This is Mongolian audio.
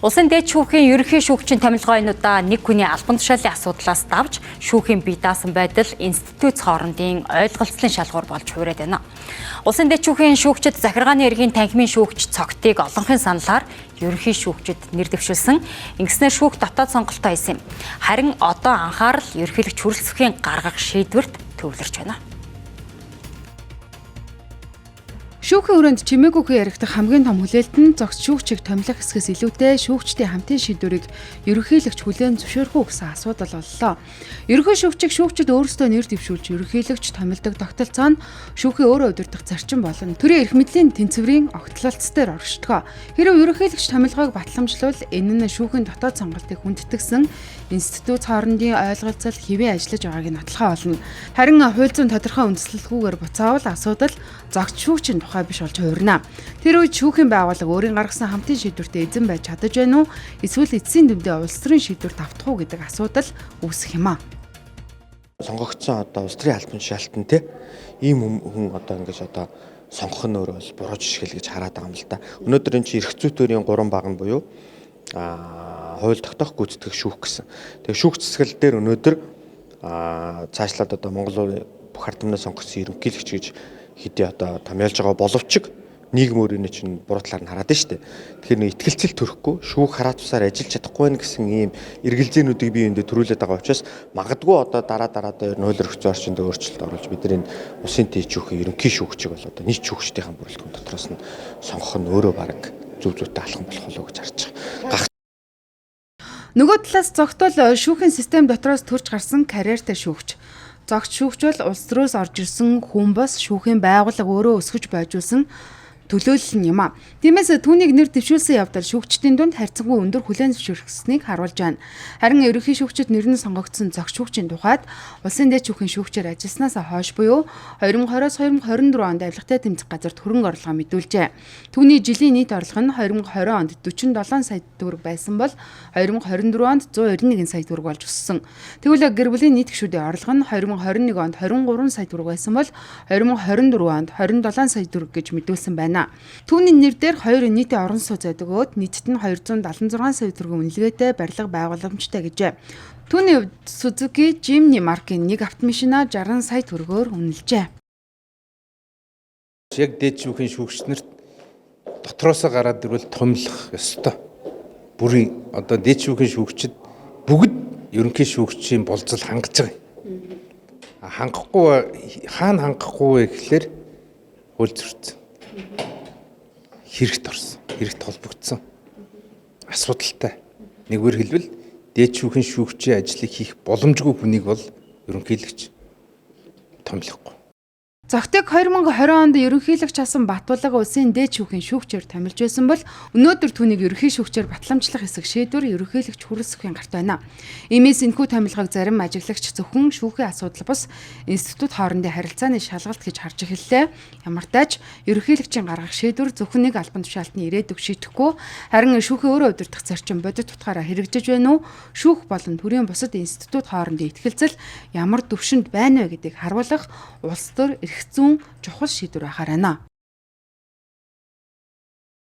Улсын дээд шүүхийн ерөнхий шүүгчийн томилгооноудаа нэг хүний албан тушаалын асуудлаас давж шүүхийн бие даасан байдал институт хоорондын ойлголцлын шалгуур болж хувираад байна. Улсын дээд шүүхийн шүүгчид захиргааны эргийн танхимын шүүгч цогтыг олонхын саналаар ерөнхий шүүгчид нэр дэвшүүлсэн. Ингэснээр шүүх дотоод сонголтоо хийсэн юм. Харин одоо анхаарал ерөнхийлөгч хүрэлцэхийн гаргах шийдвэрт төвлөрч байна. Шүүхийн өрөөнд чимээгүйхээ яригдах хамгийн том хүлээлт нь зогц шүүгчийг томилох хэсгээс илүүтэй шүүгчдийн хамтын шийдвэрийг ерөнхийлөгч хүлээн зөвшөөрөх үү гэсэн асуудал боллоо. Ерөнхий шүүгчийг шүүгчид өөрсдөө нэр дэвшүүлж ерөнхийлөгч томилдог тогтолцоо нь шүүхийн өөрөө удирдах зарчим болон төрийн эрх мэдлийн тэнцвэрийн огтлолцол дээр оршдог. Хэрэв ерөнхийлөгч томилгоог батламжлуул энэ нь шүүхийн дотоод сонголтыг хүндэтгсэн институт хоорондын ойлголцол хэвээ ажиллаж байгааг нь баталгаа болно. Харин хууль зүйн тодорхой үндэслэлгүйгээр буцаавал асуудал зогц шүүгчийн тухай биш болж хувирна. Тэр үед шүүхийн байгууллага өөрийн гаргасан хамтын шийдвэртээ эзэн байж чадаж байна уу? Эсвэл эцсийн дүндээ улс төрийн шийдвэрт автах уу гэдэг асуудал үүсэх юм аа. Сонгогдсон улс төрийн албан тушаалтан те ийм хүн ингэж сонгох нь өөрөө бол буруу жишгэл гэж хараад байгаа юм л да. Өнөөдөр энэ чинь эрх зүйн 3 баг нь буюу хууль тогтоох гүйцэтгэх шүүх гэсэн. Тэгээ шүүх цэцгэл дээр өнөөдөр цаашлаад Монгол бүх ард түмнээ сонгогдсон ерөнхийлөгч гэж хэдий томьёолж байгаа боловч нийгэм өөрийнөө чинь буруу талаар нь хараад байна шүү дээ. Тэгэхээр нэг итгэлцэл төрөхгүй шүүх хараа тусаар ажиллаж чадахгүй байх гэсэн ийм эргэлзээнүүдийг бие биендээ төрүүлээд байгаа учраас магадгүй дараа дээр хууль эрх зүйн орчинд өөрчлөлт оруулж бид нар энэ улсын дээд шүүхийн ерөнхий шүүгчийг бол нийт шүүгчдийн бүрэлдэхүүн дотроос нь сонгох нь өөрөө бараг зөв зүйтэй алхам болох болов гэж харж байгаа. Нөгөө талаас зогтвол шүүхийн систем дотроос төрж гарсан карьертай шүүгч. Зогц шүүгч бол улс төрөөс орж ирсэн хүн бас шүүхийн байгууллага өөрөө өсгөж байжуулсан төлөөлөл нь юм аа. Тиймээс түүнийг нэр дэвшүүлсэн явдал шүүгчдийн дунд харьцангуй өндөр хүлээн зөвшөөрснийг харуулж байна. Харин ерөнхий шүүгчид нэр нь сонгогдсон зогц шүүгчийн тухайд улсын дээд шүүхийн шүүгчээр ажилласнаас хойш буюу 2020-2024 онд авилгатай тэмцэх газарт хөрөнгө оруулалт мэдүүлжээ. Түүний жилийн нийт орлого нь 2020 онд 47 сая төгрөг байсан бол 2024 онд 191 сая төгрөг болж өссөн. Тэгвэл гэр бүлийн нийт гишүүдийн орлого нь 2021 онд 23 сая төгрөг байсан бол 2024 онд 27 сая төгрөг гэж мэдүүлсэн байна. Түүний нэр дээр 2 нийтийн орон сууц байдаг бөгөөд нийтд нь 276 сая төгрөгийн үнэлгээтэй барилга байгууламжтай гэжээ. Түүний хувьд Suzuki Jimny маркийн нэг автомашина 60 сая төгрөгөөр үнэлжээ. Яг дээд шүүхийн шүүгчнэрт дотроосоо гараад ирвэл томилох ёстой. Бүрийн дээд шүүхийн шүүгчид бүгд ерөнхий шүүгчийн болцол хангаж байгаа. Хаана хангахгүй вэ гэхлээр хууль зөрчсөн. Хэрэгт орсон, хэрэгт холбогдсон асуудалтай. Нэгвэр хэлбэл дээд шүүхийн шүүгчийн ажлыг хийх боломжгүй хүнийг бол ерөнхийлөгч томилохгүй. Зогтыг 2020 онд ерөнхийлөгч асан Батбулга улсын дээд шүүхийн шүүгчээр томилж байсан бол өнөөдөр түүнийг ерөнхий шүүгчээр батламжлах хэсэг шийдвэр ерөнхийлөгч хүрэлцэхийн гарт байна. Иймээс энэхүү томилгыг зарим ажиглагч зөвхөн шүүхийн асуудал бус институт хоорондын харилцааны шалгалт гэж харж эхэллээ. Ямар тач ерөнхийлөгчийн гаргах шийдвэр зөвхөн нэг албан тушаалтны ирээдүг шийдэхгүй харин шүүхийн өөрөө удирдах зарчим бодит утгаараа хэрэгжиж байна уу? Шүүх болон төрийн бусад институт хоорондын ихтгэлцэл ямар түвшинд байна вэ гэдгийг харуулах улс төр эрх зүйн чухал шийдвэр байхаар байна.